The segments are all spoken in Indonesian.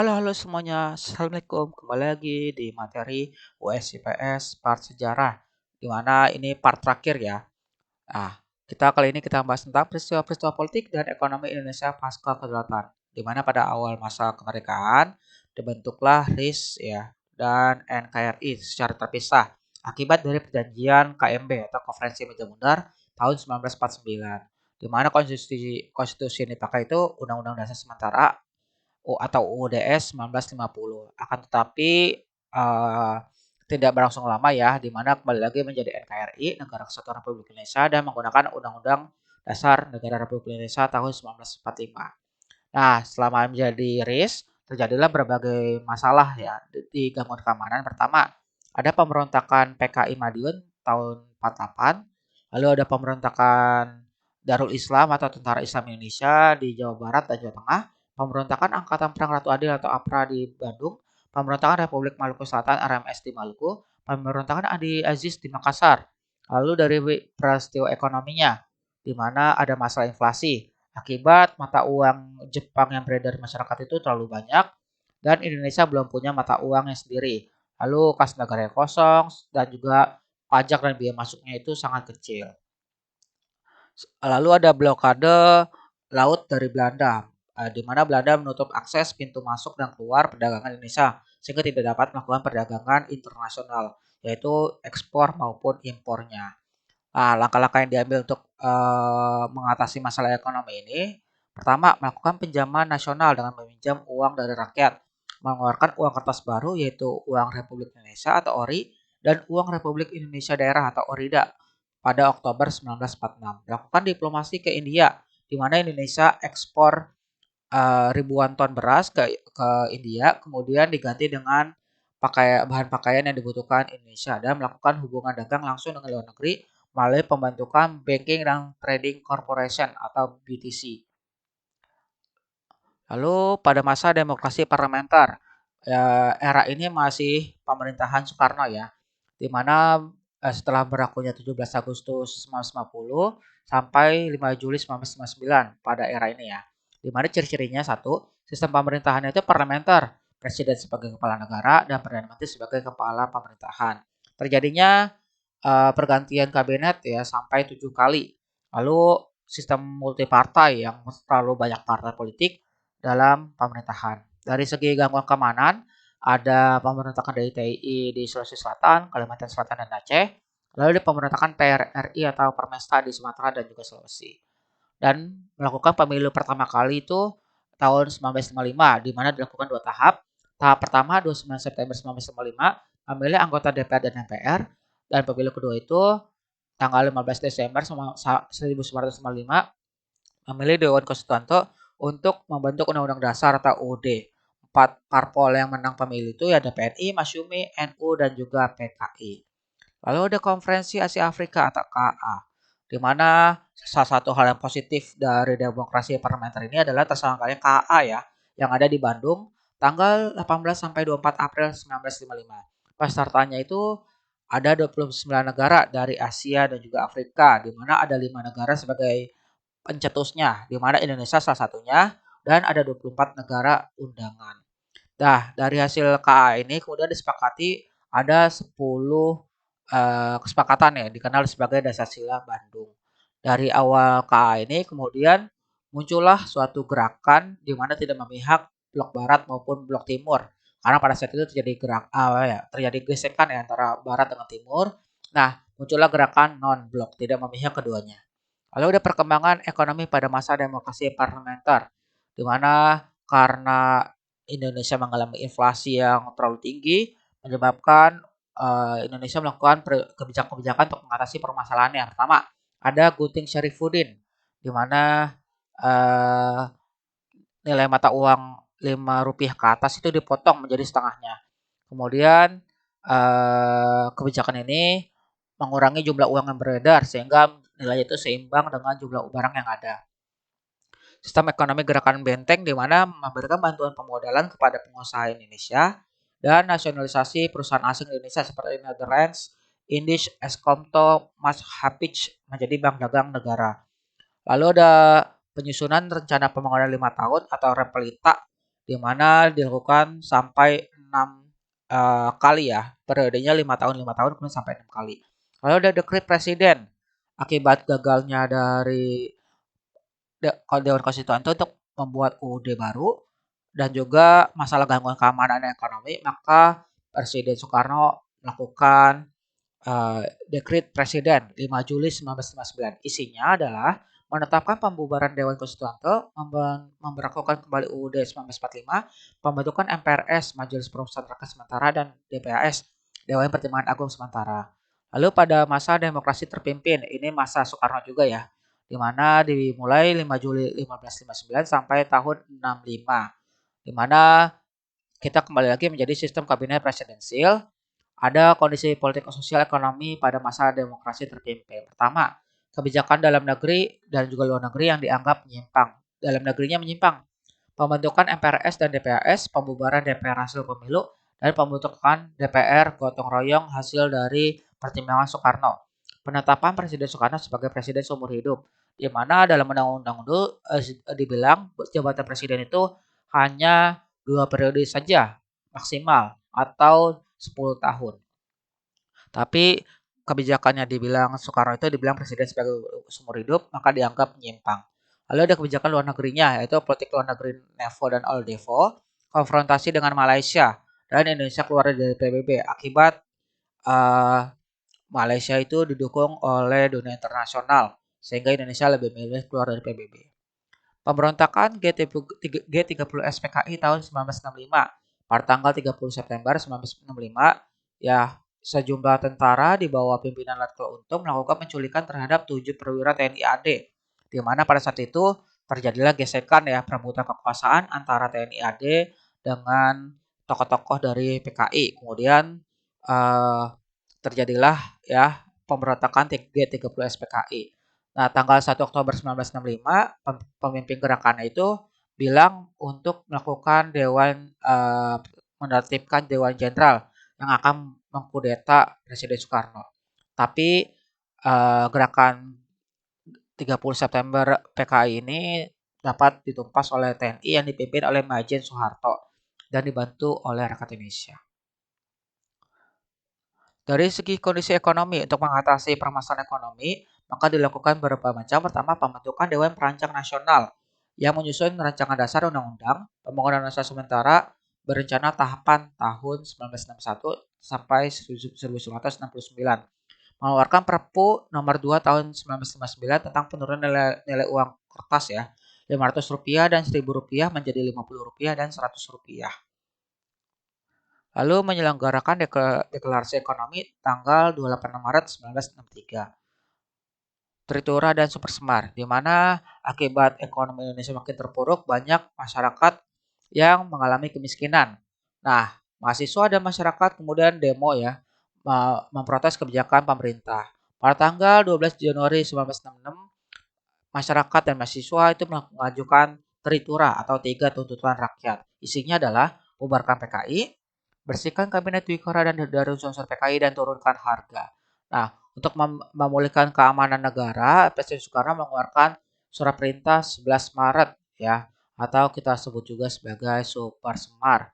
Halo halo semuanya, assalamualaikum. Kembali lagi di materi US IPS part sejarah, di mana ini part terakhir ya. Nah, kali ini kita bahas tentang peristiwa-peristiwa politik dan ekonomi Indonesia pasca kedaulatan, di mana pada awal masa kemerdekaan dibentuklah RIS ya dan NKRI secara terpisah akibat dari perjanjian KMB atau Konferensi Meja Bundar tahun 1949, di mana konstitusi yang dipakai itu Undang-Undang Dasar Sementara atau UUDS 1950. Akan tetapi uh, tidak berlangsung lama ya, di mana kembali lagi menjadi NKRI, Negara Kesatuan Republik Indonesia, dan menggunakan Undang-Undang Dasar Negara Republik Indonesia tahun 1945. Nah, selama menjadi RIS, terjadilah berbagai masalah ya di gangguan keamanan. Pertama, ada pemberontakan PKI Madiun tahun 48, lalu ada pemberontakan Darul Islam atau Tentara Islam Indonesia di Jawa Barat dan Jawa Tengah, pemberontakan Angkatan Perang Ratu Adil atau APRA di Bandung, pemberontakan Republik Maluku Selatan RMS di Maluku, pemberontakan Adi Aziz di Makassar. Lalu dari peristiwa ekonominya, di mana ada masalah inflasi akibat mata uang Jepang yang beredar di masyarakat itu terlalu banyak dan Indonesia belum punya mata uangnya sendiri. Lalu kas negara yang kosong dan juga pajak dan biaya masuknya itu sangat kecil. Lalu ada blokade laut dari Belanda, di mana Belanda menutup akses pintu masuk dan keluar perdagangan Indonesia sehingga tidak dapat melakukan perdagangan internasional, yaitu ekspor maupun impornya. Nah, langkah-langkah yang diambil untuk mengatasi masalah ekonomi ini, pertama melakukan pinjaman nasional dengan meminjam uang dari rakyat, mengeluarkan uang kertas baru yaitu uang Republik Indonesia atau ORI dan uang Republik Indonesia Daerah atau ORIDA pada Oktober 1946. Melakukan diplomasi ke India, di mana Indonesia ekspor ribuan ton beras ke India, kemudian diganti dengan bahan pakaian yang dibutuhkan Indonesia dan melakukan hubungan dagang langsung dengan luar negeri melalui pembentukan Banking dan Trading Corporation atau BTC. Lalu pada masa demokrasi parlementer, era ini masih pemerintahan Soekarno ya, di mana setelah berlakunya 17 Agustus 1950 sampai 5 Juli 1959 pada era ini ya. Di mana ciri-cirinya satu, sistem pemerintahannya itu parlementer, presiden sebagai kepala negara dan perdana menteri sebagai kepala pemerintahan. Terjadinya pergantian kabinet ya sampai 7 kali. Lalu sistem multipartai yang terlalu banyak partai politik dalam pemerintahan. Dari segi gangguan keamanan, ada pemberontakan dari TNI di Sulawesi Selatan, Kalimantan Selatan, dan Aceh. Lalu ada pemberontakan PRRI atau Permesta di Sumatera dan juga Sulawesi. Dan melakukan pemilu pertama kali itu tahun 1955, di mana dilakukan 2 tahap. Tahap pertama 29 September 1955 memilih anggota DPR dan MPR, dan pemilu kedua itu tanggal 15 Desember 1955 memilih Dewan Konstituante untuk membentuk Undang-Undang Dasar atau UUD. 4 parpol yang menang pemilu itu ya ada PNI, Masyumi, NU, dan juga PKI. Lalu ada Konferensi Asia Afrika atau KA, di mana salah satu hal yang positif dari demokrasi parlementer ini adalah terselenggaranya KA ya, yang ada di Bandung tanggal 18 sampai 24 April 1955. Pesertanya itu ada 29 negara dari Asia dan juga Afrika, di mana ada 5 negara sebagai pencetusnya, di mana Indonesia salah satunya, dan ada 24 negara undangan. Nah, dari hasil KA ini kemudian disepakati ada 10 kesepakatan ya, dikenal sebagai Dasar Sila Bandung. Dari awal KA ini kemudian muncullah suatu gerakan di mana tidak memihak blok barat maupun blok timur. Karena pada saat itu terjadi gesekan ya antara barat dengan timur. Nah, muncullah gerakan non blok, tidak memihak keduanya. Lalu ada perkembangan ekonomi pada masa demokrasi parlementer, di mana karena Indonesia mengalami inflasi yang terlalu tinggi, menyebabkan Indonesia melakukan kebijakan-kebijakan untuk mengatasi permasalahannya. Pertama, ada Gunting Syarifuddin, di mana uh, nilai mata uang Rp5 ke atas itu dipotong menjadi setengahnya. Kemudian kebijakan ini mengurangi jumlah uang yang beredar sehingga nilai itu seimbang dengan jumlah barang yang ada. Sistem ekonomi gerakan benteng di mana memberikan bantuan pemodalan kepada pengusaha Indonesia dan nasionalisasi perusahaan asing Indonesia seperti Netherlands, Indisch, Eskomto, Mas Hapich menjadi bank dagang negara. Lalu ada penyusunan rencana pembangunan 5 tahun atau Repelita, di mana dilakukan sampai 6 kali ya, periodenya 5 tahun kemudian sampai 6 kali. Lalu ada dekret presiden, akibat gagalnya dari Dewan Konstitusi untuk membuat UUD baru dan juga masalah gangguan keamanan dan ekonomi, maka Presiden Soekarno melakukan Dekret Presiden 5 Juli 1959. Isinya adalah menetapkan pembubaran Dewan Konstituante, memberlakukan kembali UUD 1945, pembentukan MPRS Majelis Perusahaan Rakyat Sementara dan DPAS Dewan Pertimbangan Agung Sementara. Lalu pada masa demokrasi terpimpin, ini masa Soekarno juga ya, di mana dimulai 5 Juli 1559 sampai tahun 65, di mana kita kembali lagi menjadi sistem kabinet presidensil. Ada kondisi politik, sosial, ekonomi pada masa demokrasi terpimpin. Pertama, kebijakan dalam negeri dan juga luar negeri yang dianggap menyimpang. Dalam negerinya menyimpang. Pembentukan MPRS dan DPAS, pembubaran DPR hasil pemilu, dan pembentukan DPR gotong royong hasil dari pertimbangan Soekarno. Penetapan Presiden Soekarno sebagai presiden seumur hidup, di mana dalam undang-undang itu dibilang jabatan presiden itu hanya 2 periode saja maksimal atau 10 tahun. Tapi kebijakannya dibilang Soekarno itu dibilang presiden sebagai seumur hidup, maka dianggap menyimpang. Lalu ada kebijakan luar negerinya, yaitu politik luar negeri NEVO dan OLDEVO, konfrontasi dengan Malaysia, dan Indonesia keluar dari PBB akibat uh, Malaysia itu didukung oleh dunia internasional, sehingga Indonesia lebih memilih keluar dari PBB. Pemberontakan G30S PKI tahun 1965 pada tanggal 30 September 1965, ya, sejumlah tentara di bawah pimpinan Letkol Untung melakukan penculikan terhadap 7 perwira TNI AD, di mana pada saat itu terjadilah gesekan ya, perebutan kekuasaan antara TNI AD dengan tokoh-tokoh dari PKI. Kemudian terjadilah ya pemberontakan G30S PKI. Nah, tanggal 1 Oktober 1965, pemimpin gerakannya itu bilang untuk melakukan menertibkan Dewan Jenderal yang akan mengkudeta Presiden Soekarno. Tapi gerakan 30 September PKI ini dapat ditumpas oleh TNI yang dipimpin oleh Majen Soeharto dan dibantu oleh rakyat Indonesia. Dari segi kondisi ekonomi, untuk mengatasi permasalahan ekonomi, maka dilakukan beberapa macam. Pertama, pembentukan Dewan Perancang Nasional yang menyusun rancangan dasar undang-undang pembangunan nasional sementara berencana tahapan tahun 1961 sampai 1969. Mengeluarkan Perpu nomor 2 tahun 1959 tentang penurunan nilai uang kertas ya, Rp500 dan Rp1.000 menjadi Rp50 dan Rp100. Lalu menyelenggarakan deklarasi ekonomi tanggal 28 Maret 1963. Tritura dan Super Semar, di mana akibat ekonomi Indonesia makin terpuruk, banyak masyarakat yang mengalami kemiskinan. Nah, mahasiswa dan masyarakat kemudian demo ya, memprotes kebijakan pemerintah. Pada tanggal 12 Januari 1966, masyarakat dan mahasiswa itu mengajukan Tritura atau 3 tuntutan rakyat. Isinya adalah bubarkan PKI, bersihkan kabinet Dwikora dan dari unsur PKI dan turunkan harga. Nah, untuk memulihkan keamanan negara, Presiden Soekarno mengeluarkan surat perintah 11 Maret ya, atau kita sebut juga sebagai Super Semar,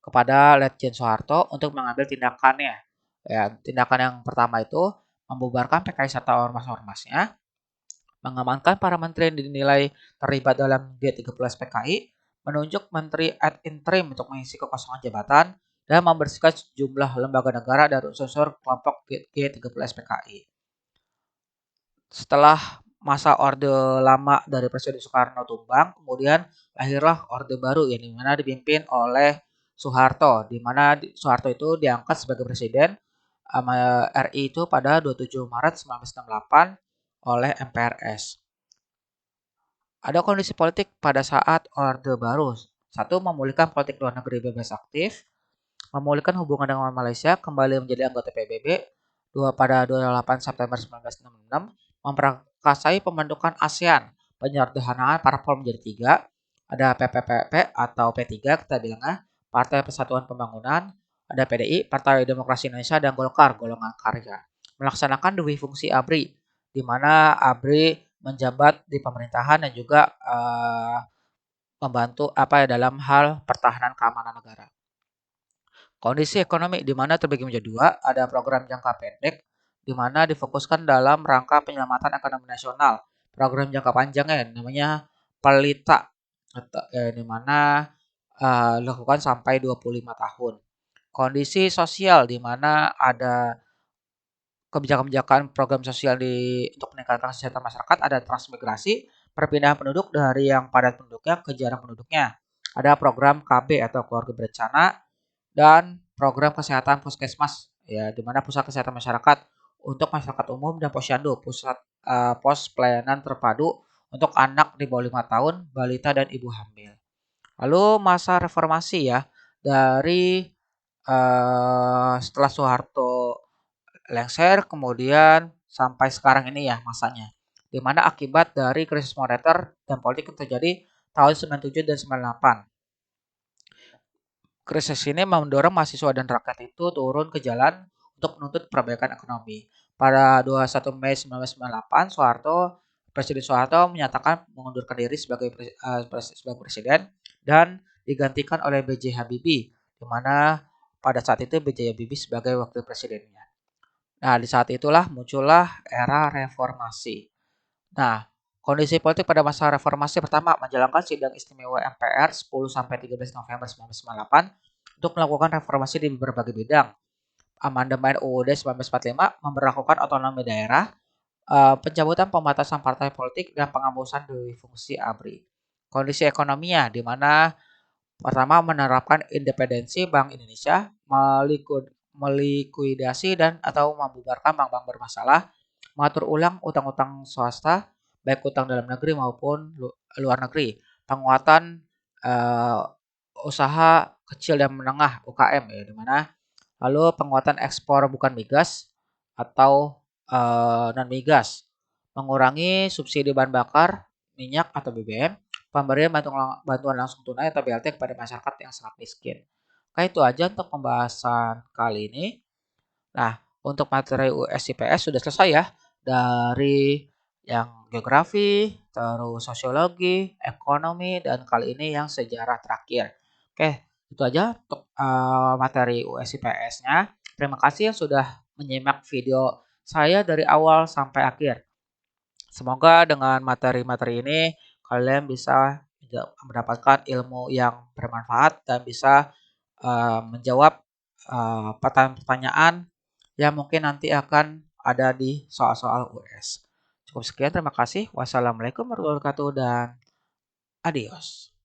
kepada Letjen Soeharto untuk mengambil tindakannya. Ya, tindakan yang pertama itu membubarkan PKI serta ormas-ormasnya, mengamankan para menteri yang dinilai terlibat dalam G30 PKI, menunjuk menteri ad interim untuk mengisi kekosongan jabatan, dan membersihkan sejumlah lembaga negara dari unsur kelompok G30 PKI. Setelah masa Orde Lama dari Presiden Soekarno tumbang, kemudian lahirlah Orde Baru yang dimana dipimpin oleh Soeharto, di mana Soeharto itu diangkat sebagai presiden RI itu pada 27 Maret 1968 oleh MPRS. Ada kondisi politik pada saat Orde Baru. Satu, memulihkan politik luar negeri bebas aktif, memulihkan hubungan dengan Malaysia, kembali menjadi anggota PBB. Dua, pada 28 September 1966, memperkasai pembentukan ASEAN, penyederhanaan parpol menjadi 3, ada PPPP atau P3 kita bilangnya, Partai Persatuan Pembangunan, ada PDI, Partai Demokrasi Indonesia, dan Golkar, golongan karya. Melaksanakan dua fungsi ABRI, di mana ABRI menjabat di pemerintahan dan juga membantu apa ya dalam hal pertahanan keamanan negara. Kondisi ekonomi di mana terbagi menjadi dua, ada program jangka pendek di mana difokuskan dalam rangka penyelamatan ekonomi nasional. Program jangka panjangnya namanya Pelita, di mana dilakukan sampai 25 tahun. Kondisi sosial di mana ada kebijakan-kebijakan program sosial untuk meningkatkan kesehatan masyarakat, ada transmigrasi, perpindahan penduduk dari yang padat penduduknya ke jarang penduduknya. Ada program KB atau keluarga berencana dan program kesehatan puskesmas ya di mana pusat kesehatan masyarakat untuk masyarakat umum dan posyandu, pos pelayanan terpadu untuk anak di bawah 5 tahun, balita dan ibu hamil. Lalu masa reformasi ya dari setelah Soeharto lengser kemudian sampai sekarang ini ya masanya. Di mana akibat dari krisis moneter dan politik yang terjadi tahun 97 dan 98. Krisis ini mendorong mahasiswa dan rakyat itu turun ke jalan untuk menuntut perbaikan ekonomi. Pada 21 Mei 1998, Presiden Soeharto menyatakan mengundurkan diri sebagai presiden dan digantikan oleh B.J. Habibie, di mana pada saat itu B.J. Habibie sebagai wakil presidennya. Nah, di saat itulah muncullah era reformasi. Nah, kondisi politik pada masa reformasi pertama menjalankan sidang istimewa MPR 10 sampai 13 November 1998 untuk melakukan reformasi di berbagai bidang. Amandemen UUD 1945 memberlakukan otonomi daerah, pencabutan pembatasan partai politik dan penghapusan duit fungsi ABRI. Kondisi ekonominya di mana pertama menerapkan independensi Bank Indonesia, melikuidasi dan atau membubarkan bank-bank bermasalah, mengatur ulang utang-utang swasta, baik utang dalam negeri maupun luar negeri, penguatan uh, usaha kecil dan menengah UKM ya, di mana lalu penguatan ekspor bukan migas atau non migas, mengurangi subsidi bahan bakar minyak atau BBM, pemberian bantuan langsung tunai atau BLT kepada masyarakat yang sangat miskin. Oke, itu aja untuk pembahasan kali ini. Nah, untuk materi USIPS sudah selesai ya. Dari yang geografi, terus sosiologi, ekonomi, dan kali ini yang sejarah terakhir. Oke, itu aja untuk materi USIPS-nya. Terima kasih yang sudah menyimak video saya dari awal sampai akhir. Semoga dengan materi-materi ini kalian bisa mendapatkan ilmu yang bermanfaat dan bisa menjawab pertanyaan-pertanyaan yang mungkin nanti akan ada di soal-soal US. Cukup sekian, terima kasih. Wassalamualaikum warahmatullahi wabarakatuh dan adios.